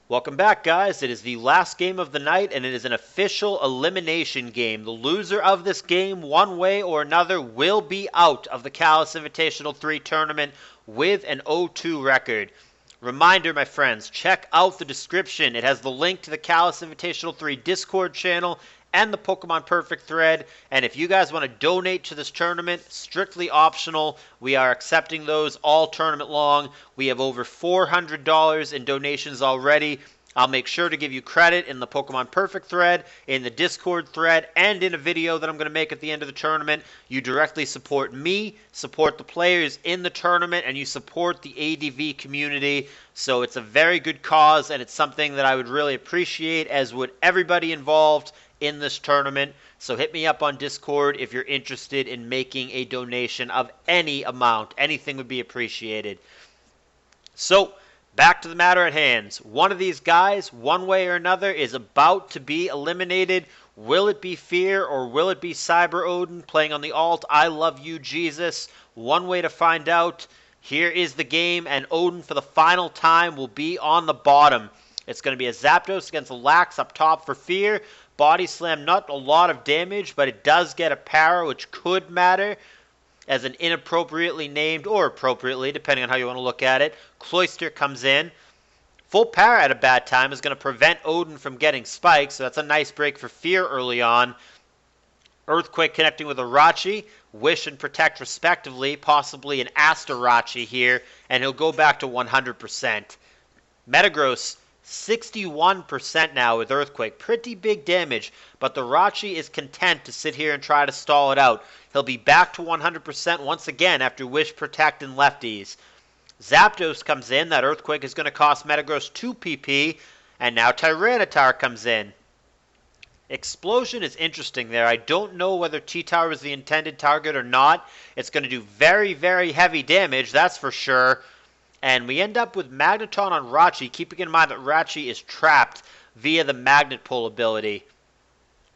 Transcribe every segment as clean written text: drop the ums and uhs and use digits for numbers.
Welcome back, guys. It is the last game of the night, and it is an official elimination game. The loser of this game, one way or another, will be out of the CALLOUS Invitational 3 tournament with an 0-2 record. Reminder, my friends, check out the description. It has the link to the CALLOUS Invitational 3 Discord channel and the Pokemon Perfect thread. And if you guys want to donate to this tournament, strictly optional. We are accepting those all tournament long. We have over $400 in donations already. I'll make sure to give you credit in the Pokemon Perfect thread, in the Discord thread, and in a video that I'm going to make at the end of the tournament. You directly support me, support the players in the tournament, and you support the ADV community. So it's a very good cause, and it's something that I would really appreciate, as would everybody involved in this tournament. So hit me up on Discord if you're interested in making a donation of any amount. Anything would be appreciated. So back to the matter at hand. One of these guys, one way or another, is about to be eliminated. Will it be Fear or will it be CyberOdin playing on the alt I Love You Jesus? One way to find out. Here is the game, and Odin for the final time will be on the bottom. It's going to be a Zapdos against a Lax up top for Fear. Body Slam, not a lot of damage, but it does get a Para, which could matter, as an inappropriately named, or appropriately, depending on how you want to look at it. Cloyster comes in. Full Para at a bad time is going to prevent Odin from getting spikes, so that's a nice break for Fear early on. Earthquake connecting with Irachi, Wish and Protect respectively, possibly an Astarachi here, and he'll go back to 100%. Metagross, 61% now with Earthquake. Pretty big damage, but the Rachi is content to sit here and try to stall it out. He'll be back to 100% once again after Wish, Protect, and Lefties. Zapdos comes in. That Earthquake is going to cost Metagross 2 PP, and now Tyranitar comes in. Explosion is interesting there. I don't know whether T-Tower was the intended target or not. It's going to do very, very heavy damage, that's for sure. And we end up with Magneton on Rachi, keeping in mind that Rachi is trapped via the Magnet Pull ability.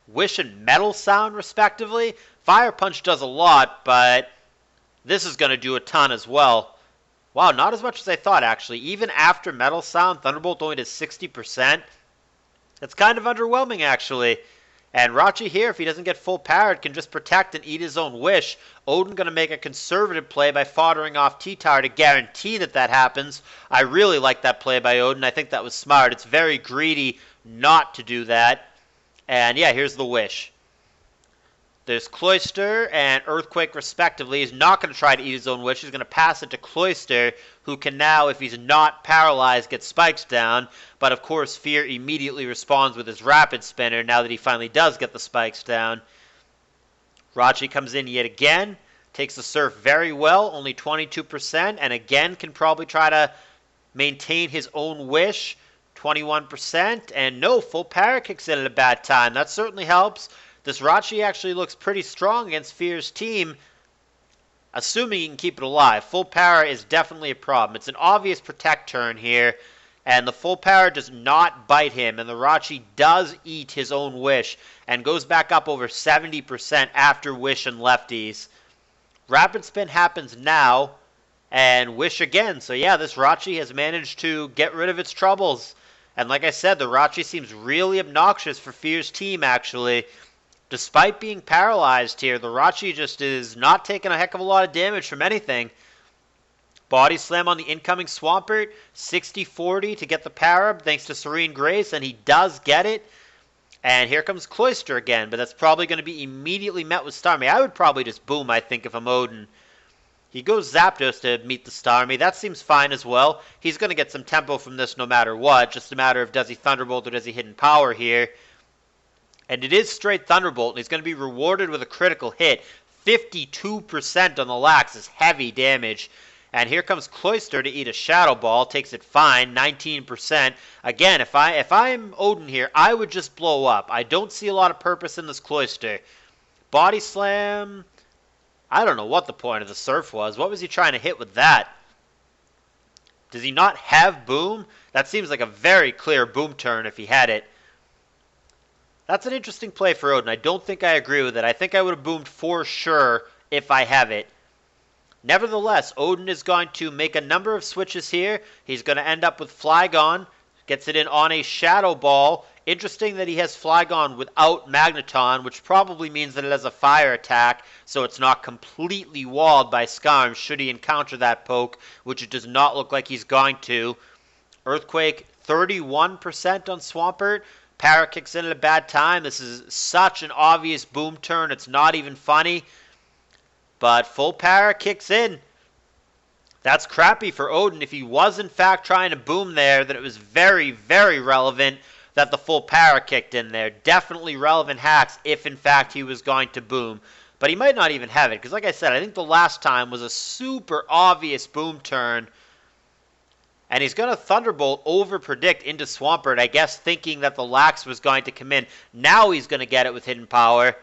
Wish and Metal Sound, respectively. Fire Punch does a lot, but this is going to do a ton as well. Wow, not as much as I thought, actually. Even after Metal Sound, Thunderbolt only does 60%. It's kind of underwhelming, actually. And Rachi here, if he doesn't get full power, can just protect and eat his own Wish. Odin going to make a conservative play by foddering off T-Tower to guarantee that that happens. I really like that play by Odin. I think that was smart. It's very greedy not to do that. And yeah, here's the Wish. There's Cloyster and Earthquake respectively. He's not going to try to eat his own Wish. He's going to pass it to Cloyster, who can now, if he's not paralyzed, get spikes down. But of course, Fear immediately responds with his Rapid Spinner now that he finally does get the spikes down. Rachi comes in yet again. Takes the Surf very well, only 22%. And again, can probably try to maintain his own Wish, 21%. And no, full Para kicks in at a bad time. That certainly helps. This Rachi actually looks pretty strong against Fear's team, assuming he can keep it alive. Full Para is definitely a problem. It's an obvious Protect turn here, and the Full Para does not bite him, and the Rachi does eat his own Wish, and goes back up over 70% after Wish and Lefties. Rapid Spin happens now, and Wish again. So yeah, this Rachi has managed to get rid of its troubles. And like I said, the Rachi seems really obnoxious for Fear's team, actually. Despite being paralyzed here, the Rachi just is not taking a heck of a lot of damage from anything. Body Slam on the incoming Swampert, 60-40 to get the Para thanks to Serene Grace, and he does get it. And here comes Cloyster again, but that's probably going to be immediately met with Starmie. I would probably just boom, I think, if I'm Odin. He goes Zapdos to meet the Starmie. That seems fine as well. He's going to get some tempo from this no matter what. Just a matter of does he Thunderbolt or does he Hidden Power here. And it is straight Thunderbolt, and he's going to be rewarded with a critical hit. 52% on the Lax is heavy damage. And here comes Cloyster to eat a Shadow Ball. Takes it fine, 19%. Again, if I'm Odin here, I would just blow up. I don't see a lot of purpose in this Cloyster. Body Slam. I don't know what the point of the Surf was. What was he trying to hit with that? Does he not have Boom? That seems like a very clear Boom turn if he had it. That's an interesting play for Odin. I don't think I agree with it. I think I would have boomed for sure if I have it. Nevertheless, Odin is going to make a number of switches here. He's going to end up with Flygon, Gets it in on a Shadow Ball. Interesting that he has Flygon without Magneton, which probably means that it has a fire attack, so it's not completely walled by Skarm should he encounter that poke, which it does not look like he's going to. Earthquake, 31% on Swampert. Para kicks in at a bad time. This is such an obvious boom turn, it's not even funny. But full Para kicks in. That's crappy for Odin. If he was in fact trying to boom there, then it was very, very relevant that the full Para kicked in there. Definitely relevant hacks if in fact he was going to boom. But he might not even have it, because like I said, I think the last time was a super obvious boom turn. And he's going to Thunderbolt over-predict into Swampert, I guess thinking that the Lax was going to come in. Now he's going to get it with Hidden Power.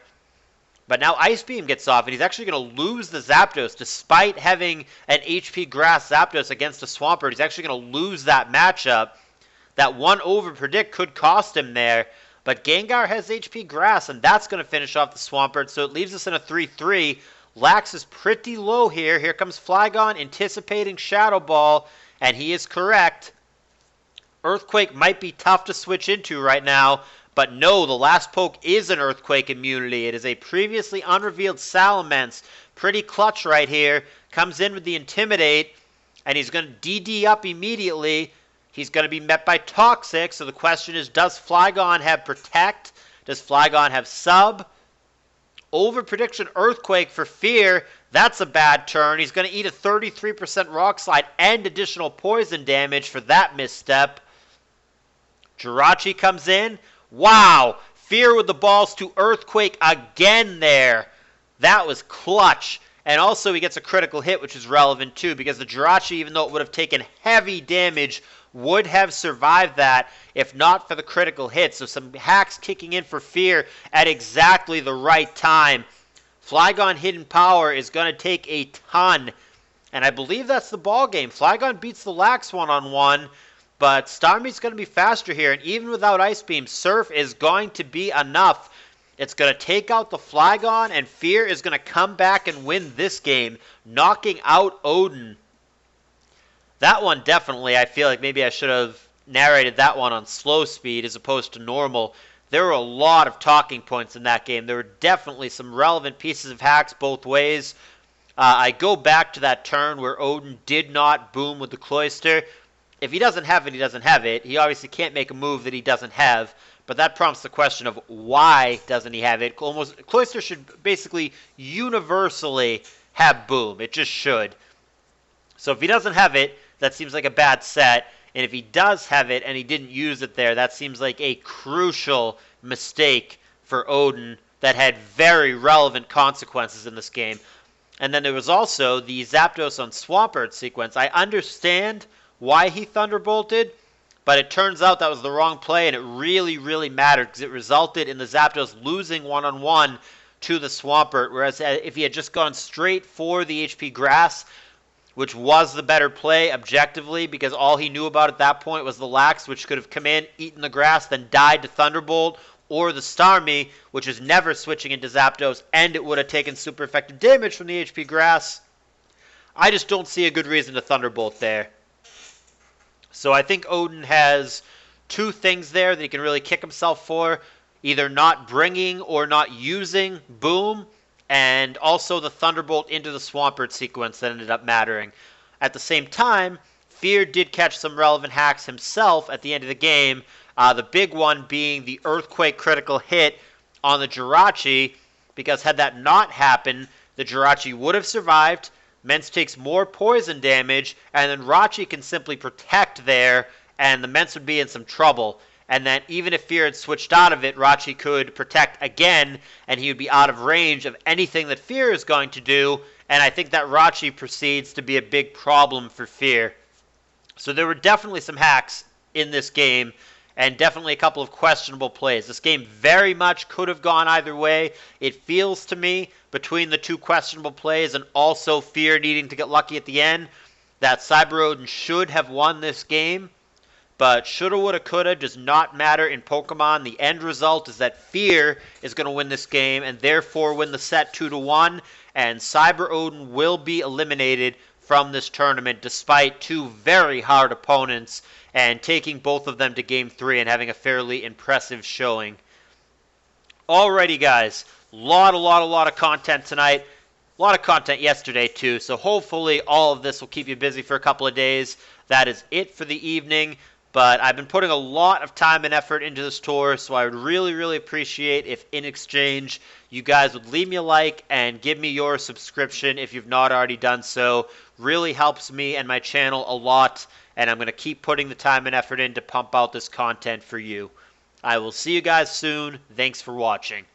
But now Ice Beam gets off, and he's actually going to lose the Zapdos. Despite having an HP Grass Zapdos against a Swampert, he's actually going to lose that matchup. That one over-predict could cost him there. But Gengar has HP Grass, and that's going to finish off the Swampert, so it leaves us in a 3-3. Lax is pretty low here. Here comes Flygon anticipating Shadow Ball, and he is correct. Earthquake might be tough to switch into right now, but no, the last poke is an Earthquake immunity. It is a previously unrevealed Salamence. Pretty clutch right here. Comes in with the Intimidate, and he's going to DD up immediately. He's going to be met by Toxic, so the question is, does Flygon have Protect? Does Flygon have Sub? Over-prediction Earthquake for Fear. That's a bad turn. He's going to eat a 33% Rock Slide and additional poison damage for that misstep. Jirachi comes in. Wow! Fear with the balls to Earthquake again there. That was clutch. And also he gets a critical hit, which is relevant too, because the Jirachi, even though it would have taken heavy damage, would have survived that if not for the critical hit. So some hacks kicking in for Fear at exactly the right time. Flygon Hidden Power is going to take a ton. And I believe that's the ball game. Flygon beats the Lax one-on-one. But Starmie's going to be faster here. And even without Ice Beam, Surf is going to be enough. It's going to take out the Flygon. And Fear is going to come back and win this game, knocking out Odin. That one definitely, I feel like maybe I should have narrated that one on slow speed as opposed to normal. There were a lot of talking points in that game. There were definitely some relevant pieces of hacks both ways. I go back to that turn where Odin did not boom with the Cloyster. If he doesn't have it, he doesn't have it. He obviously can't make a move that he doesn't have. But that prompts the question of why doesn't he have it? Cloyster should basically universally have boom. It just should. So if he doesn't have it, that seems like a bad set. And if he does have it and he didn't use it there, that seems like a crucial mistake for Odin that had very relevant consequences in this game. And then there was also the Zapdos on Swampert sequence. I understand why he Thunderbolted, but it turns out that was the wrong play, and it really, really mattered because it resulted in the Zapdos losing one-on-one to the Swampert, whereas if he had just gone straight for the HP Grass, which was the better play objectively because all he knew about at that point was the Lax, which could have come in, eaten the grass, then died to Thunderbolt, or the Starmie, which is never switching into Zapdos, and it would have taken super effective damage from the HP Grass. I just don't see a good reason to Thunderbolt there. So I think Odin has two things there that he can really kick himself for, either not bringing or not using Boom, and also the Thunderbolt into the Swampert sequence that ended up mattering. At the same time, Fear did catch some relevant hacks himself at the end of the game, the big one being the Earthquake critical hit on the Jirachi, because had that not happened, the Jirachi would have survived, Mence takes more poison damage, and then Rachi can simply protect there, and the Mence would be in some trouble. And then even if Fear had switched out of it, Rachi could protect again, and he would be out of range of anything that Fear is going to do, and I think that Rachi proceeds to be a big problem for Fear. So there were definitely some hacks in this game, and definitely a couple of questionable plays. This game very much could have gone either way. It feels to me, between the two questionable plays and also Fear needing to get lucky at the end, that CyberOdin should have won this game. But shoulda, woulda, coulda does not matter in Pokemon. The end result is that Fear is going to win this game and therefore win the set 2-1. And CyberOdin will be eliminated from this tournament despite two very hard opponents and taking both of them to Game 3 and having a fairly impressive showing. Alrighty, guys. A lot of content tonight. A lot of content yesterday, too. So hopefully all of this will keep you busy for a couple of days. That is it for the evening. But I've been putting a lot of time and effort into this tour, so I would really appreciate if in exchange you guys would leave me a like and give me your subscription if you've not already done so. Really helps me and my channel a lot, and I'm going to keep putting the time and effort in to pump out this content for you. I will see you guys soon. Thanks for watching.